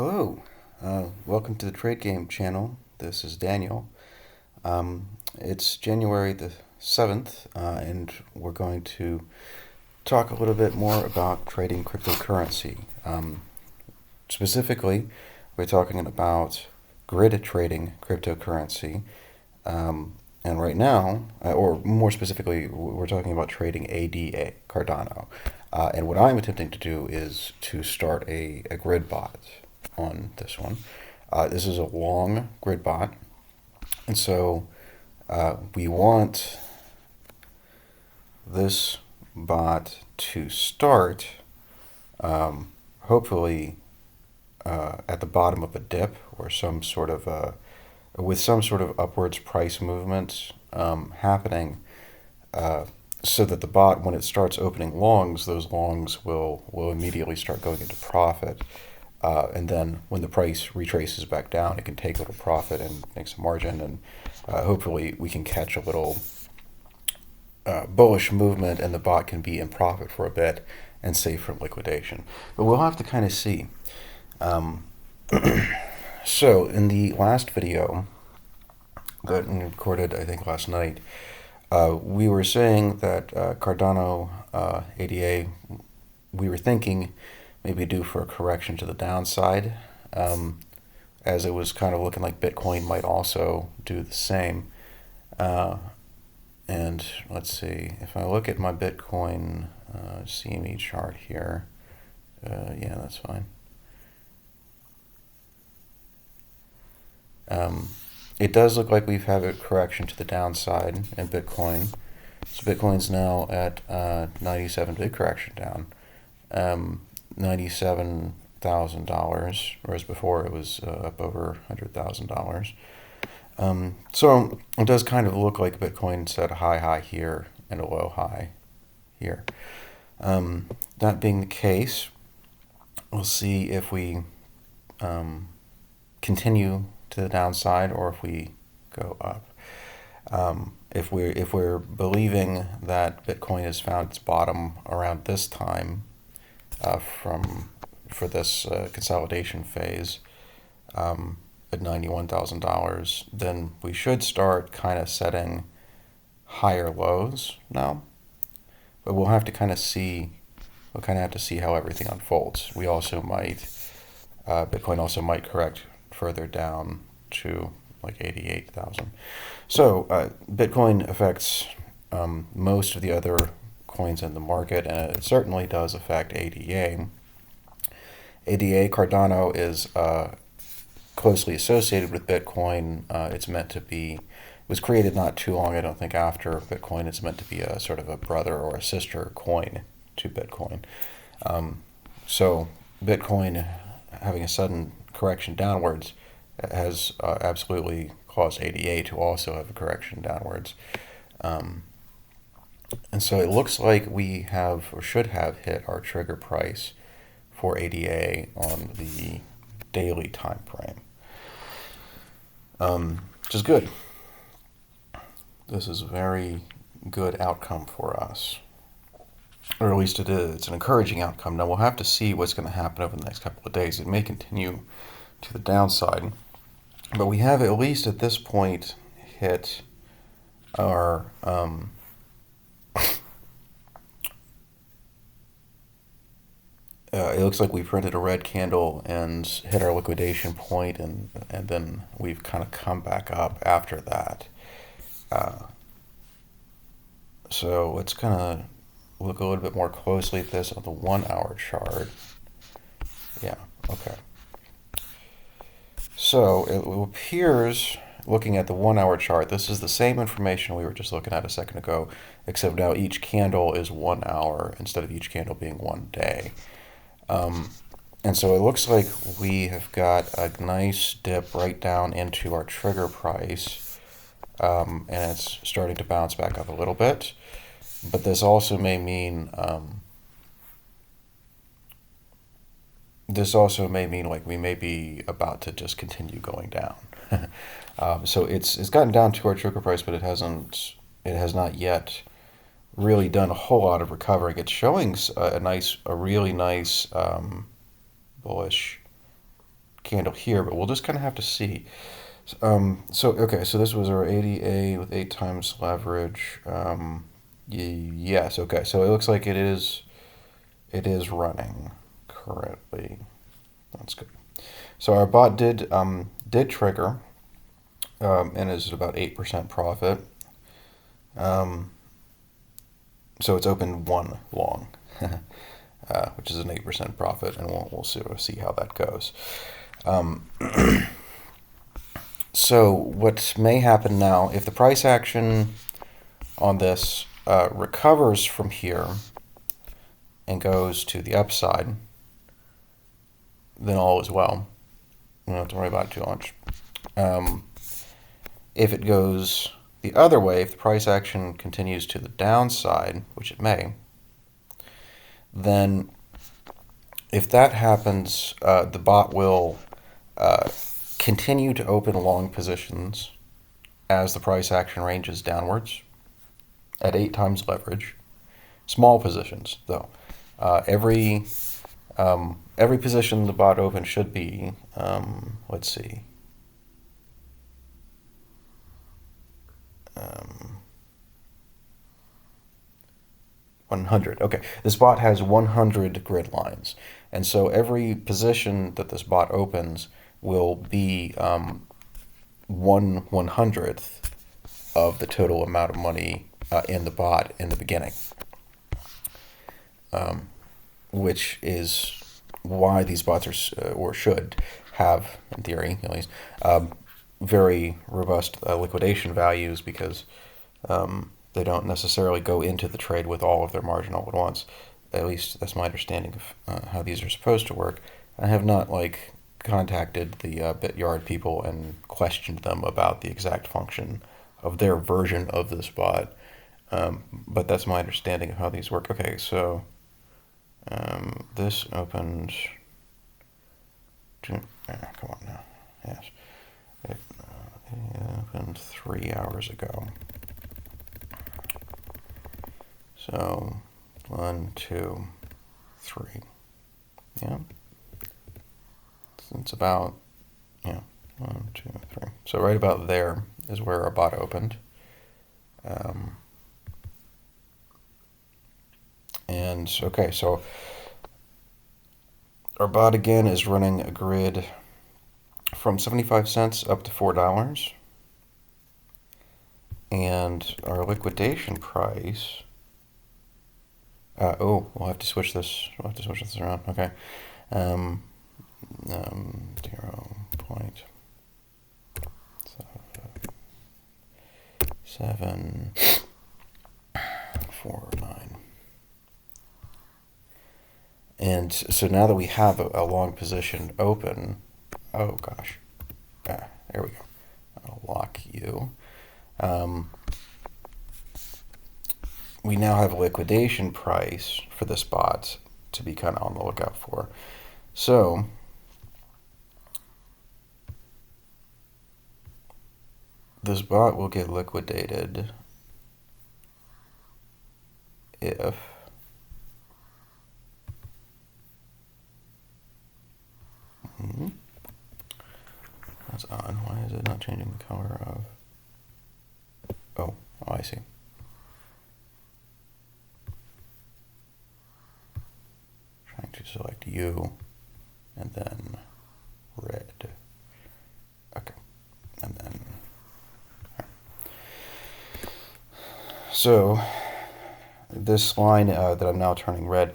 Hello, welcome to the Trade Game channel. This is Daniel. It's January the 7th, and we're going to talk a little bit more about trading cryptocurrency. Specifically, we're talking about grid trading cryptocurrency. And right now, or more specifically, we're talking about trading ADA Cardano. And what I'm attempting to do is to start a grid bot on this one. This is a long grid bot, and so we want this bot to start hopefully at the bottom of a dip or some sort of with some sort of upwards price movement happening, so that the bot, when it starts opening longs, those longs will immediately start going into profit. And then when the price retraces back down, it can take a little profit and make some margin, and hopefully we can catch a little bullish movement, and the bot can be in profit for a bit and safe from liquidation. But we'll have to kind of see. So in the last video that we recorded, I think last night, we were saying that Cardano ADA, we were thinking maybe due for a correction to the downside, as it was kind of looking like Bitcoin might also do the same. And let's see, if I look at my Bitcoin CME chart here, yeah, that's fine. It does look like we've had a correction to the downside in Bitcoin. So Bitcoin's now at 97, big correction down. $97,000, whereas before it was up over $100,000. So it does kind of look like Bitcoin set a high here and a low high here. That being the case, we'll see if we continue to the downside or if we go up. If we're believing that Bitcoin has found its bottom around this time, for this consolidation phase at $91,000, then we should start kind of setting higher lows now. But we'll have to kind of see. We'll kind of have to see how everything unfolds. We also might Bitcoin also might correct further down to like 88,000. So Bitcoin affects most of the other coins in the market, and it certainly does affect ADA. ADA Cardano is closely associated with Bitcoin. It's meant to be, was created not too long, I don't think, after Bitcoin. It's meant to be a sort of a brother or a sister coin to Bitcoin. So Bitcoin having a sudden correction downwards has absolutely caused ADA to also have a correction downwards. And so it looks like we have, or should have, hit our trigger price for ADA on the daily time frame, which is good. This is a very good outcome for us, or at least it is. It's an encouraging outcome. Now we'll have to see what's going to happen over the next couple of days. It may continue to the downside, but we have at least at this point hit our it looks like we printed a red candle and hit our liquidation point, and then we've kind of come back up after that. So let's kind of look a little bit more closely at this on the 1 hour chart. Yeah, okay. So it appears, looking at the 1 hour chart, this is the same information we were just looking at a second ago, except now each candle is 1 hour instead of each candle being 1 day. And so it looks like we have got a nice dip right down into our trigger price, and it's starting to bounce back up a little bit. But this also may mean like we may be about to just continue going down. So it's gotten down to our trigger price, but it has not yet really done a whole lot of recovering. It's showing a really nice bullish candle here, but we'll just kind of have to see. Okay, so this was our ADA with 8 times leverage. Yes, okay, so it looks like it is running currently. That's good. So our bot did trigger, and is about 8% profit. So it's open one long, which is an 8% profit, and we'll see how that goes. So what may happen now, if the price action on this recovers from here and goes to the upside, then all is well. You don't have to worry about it too much. If it goes the other way, if the price action continues to the downside, which it may, then if that happens, the bot will continue to open long positions as the price action ranges downwards at 8 times leverage. Small positions, though. Every position the bot opens should be, let's see, 100. Okay, this bot has 100 grid lines, and so every position that this bot opens will be 1/100th of the total amount of money in the bot in the beginning, which is why these bots are or should have, in theory at least, very robust liquidation values, because they don't necessarily go into the trade with all of their margin all at once. At least that's my understanding of how these are supposed to work. I have not contacted the BitYard people and questioned them about the exact function of their version of this bot, but that's my understanding of how these work. Okay, so this opened. Come on now. Yes, it opened 3 hours ago. So 1, 2, 3. Yeah. So it's about 1, 2, 3. So right about there is where our bot opened. And okay, so our bot again is running a grid from 75 cents up to $4. And our liquidation price, we'll have to switch this around. Okay. 0.749. And so now that we have a long position open, oh gosh, there we go. I'll lock you. We now have a liquidation price for this bot to be kind of on the lookout for. So this bot will get liquidated if that's odd. Why is it not changing the color of? Oh, I see. Trying to select you and then red. Okay, and then. So this line that I'm now turning red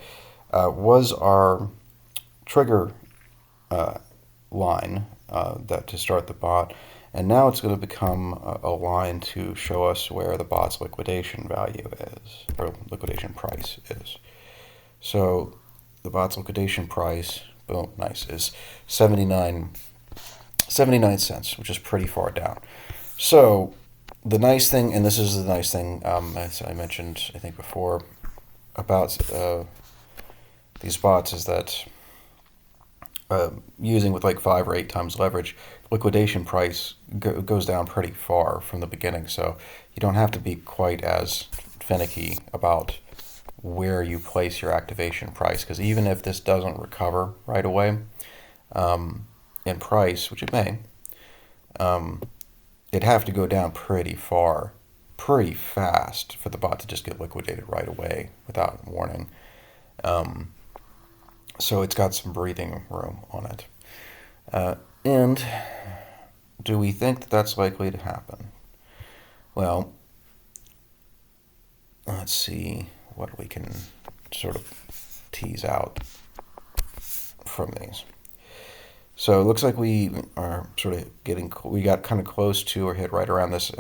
was our trigger line that to start the bot, and now it's going to become a line to show us where the bot's liquidation value is, or liquidation price is. So the bot's liquidation price, boom, nice, is 79 cents, which is pretty far down. So the nice thing, and this is the nice thing, as I mentioned, I think before, about these bots, is that using with 5 or 8 times leverage, liquidation price goes down pretty far from the beginning. So you don't have to be quite as finicky about where you place your activation price, because even if this doesn't recover right away, in price, which it may, it'd have to go down pretty far, pretty fast for the bot to just get liquidated right away without warning. So it's got some breathing room on it. And do we think that that's likely to happen? Well, let's see what we can sort of tease out from these. So it looks like we are sort of we got kind of close to or hit right around this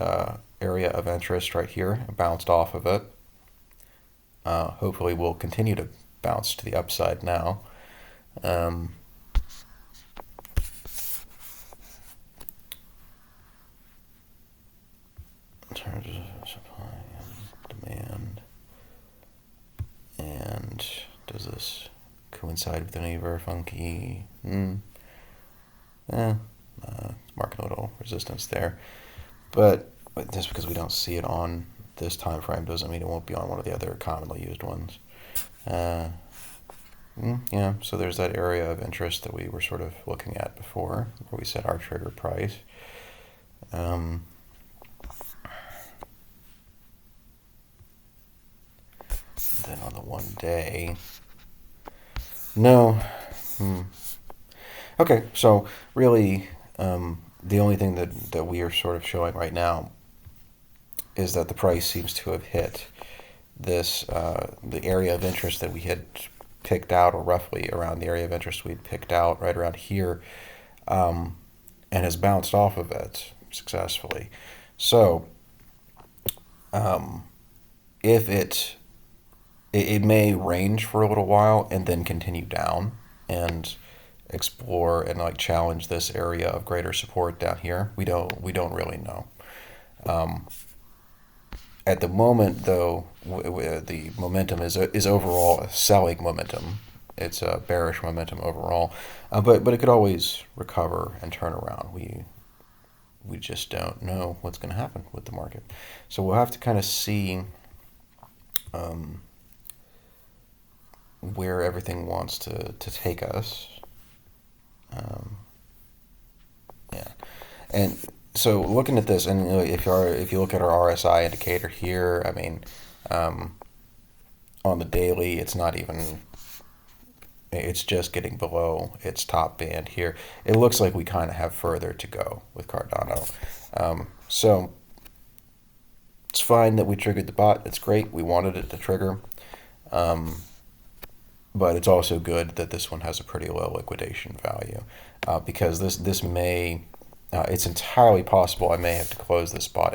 area of interest right here, bounced off of it. Hopefully we'll continue to bounce to the upside now. In terms of supply and demand. And does this coincide with any very funky? Marking a little resistance there. But just because we don't see it on this time frame doesn't mean it won't be on one of the other commonly used ones. Yeah, so there's that area of interest that we were sort of looking at before, where we set our trigger price. Then on the 1 day, no. Okay, so really, the only thing that we are sort of showing right now is that the price seems to have hit this, the area of interest that we had picked out, or roughly around the area of interest we'd picked out, right around here, and has bounced off of it successfully. So, if it may range for a little while and then continue down and explore and like challenge this area of greater support down here. We don't really know. At the moment, though, the momentum is overall a selling momentum. It's a bearish momentum overall, but it could always recover and turn around. We just don't know what's going to happen with the market, so we'll have to kind of see where everything wants to take us. Yeah, and so looking at this, and if you look at our RSI indicator here, I mean, on the daily, it's not even. It's just getting below its top band here. It looks like we kind of have further to go with Cardano. So it's fine that we triggered the bot. It's great. We wanted it to trigger. But it's also good that this one has a pretty low liquidation value, because this may, it's entirely possible I may have to close this spot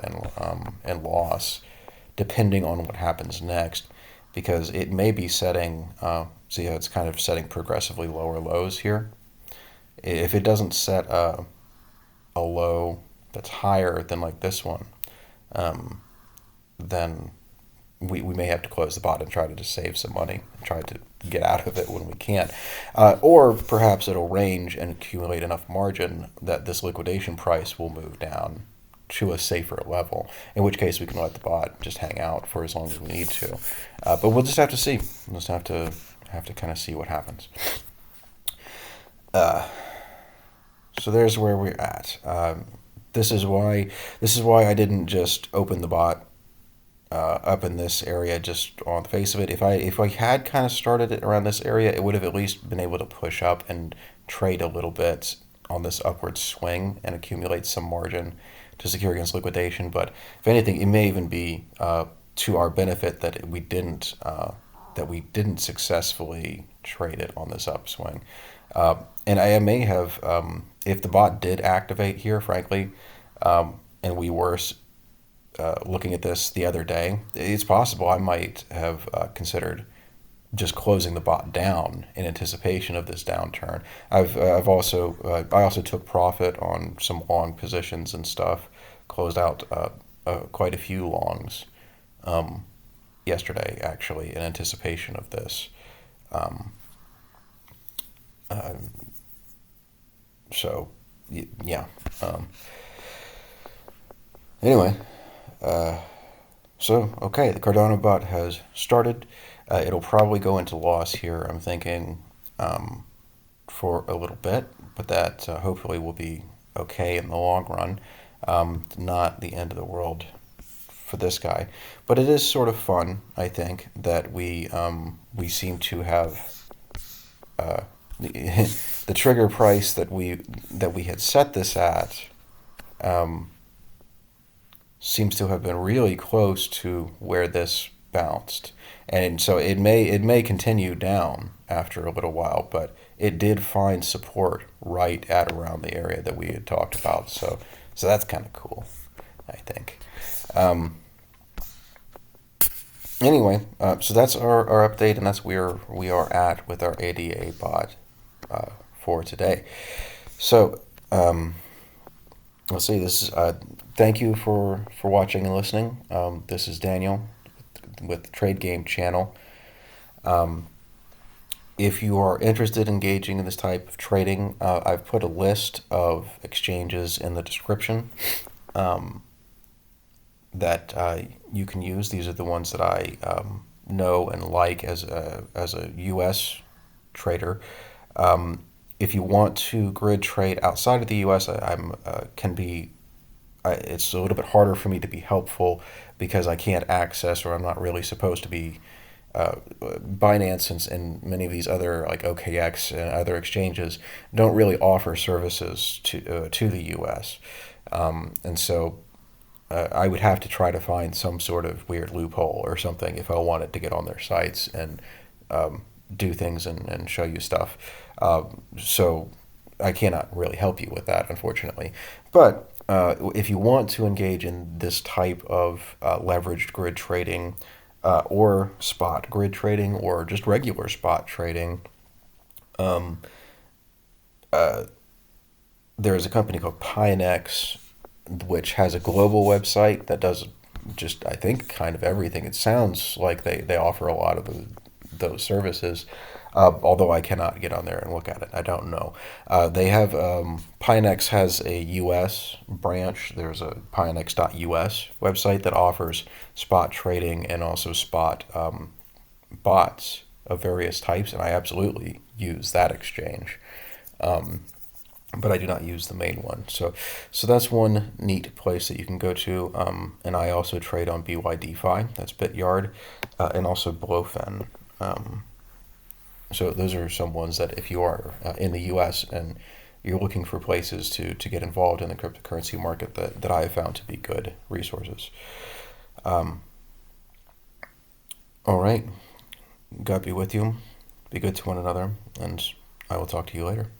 and loss, depending on what happens next, because it may be setting, see how it's kind of setting progressively lower lows here. If it doesn't set a low that's higher than like this one, then we may have to close the bot and try to just save some money and try to get out of it when we can. Or perhaps it'll range and accumulate enough margin that this liquidation price will move down to a safer level, in which case we can let the bot just hang out for as long as we need to. But we'll just have to see. We'll just have to kind of see what happens. So there's where we're at. This is why I didn't just open the bot up in this area just on the face of it. If I had kind of started it around this area, it would have at least been able to push up and trade a little bit on this upward swing and accumulate some margin to secure against liquidation. But if anything, it may even be to our benefit that we didn't successfully trade it on this upswing. And I may have, if the bot did activate here, frankly, and we were looking at this the other day, it's possible I might have considered just closing the bot down in anticipation of this downturn. I also took profit on some long positions and stuff, closed out quite a few longs yesterday, actually, in anticipation of this. So yeah. Anyway. So, okay, the Cardano bot has started. It'll probably go into loss here, I'm thinking, for a little bit, but that hopefully will be okay in the long run. Not the end of the world for this guy, but it is sort of fun. I think that we seem to have the trigger price that we had set this at seems to have been really close to where this bounced, and so it may continue down after a little while, but it did find support right at around the area that we had talked about. So that's kind of cool, I think. Um, anyway, so that's our update, and that's where we are at with our ADA bot for today. So let's see. This is thank you for watching and listening. This is Daniel with the Trade Game Channel. If you are interested in engaging in this type of trading, I've put a list of exchanges in the description that you can use. These are the ones that I know and like as a U.S. trader. If you want to grid trade outside of the U.S., it's a little bit harder for me to be helpful because I can't access, or I'm not really supposed to be. Binance and many of these other like OKX and other exchanges don't really offer services to the U.S. And so I would have to try to find some sort of weird loophole or something if I wanted to get on their sites and do things and show you stuff. So I cannot really help you with that, unfortunately. But if you want to engage in this type of leveraged grid trading, or spot grid trading, or just regular spot trading, there's a company called Pionex, which has a global website that does just, I think, kind of everything. It sounds like they offer a lot of those services, although I cannot get on there and look at it. I don't know. They have Pionex has a U.S. branch. There's a Pionex.us website that offers spot trading and also spot bots of various types, and I absolutely use that exchange. But I do not use the main one. So that's one neat place that you can go to. And I also trade on BYDFi, that's BitYard, and also Blofin. So those are some ones that if you are in the U.S. and you're looking for places to get involved in the cryptocurrency market, that I have found to be good resources. All right. God be with you. Be good to one another, and I will talk to you later.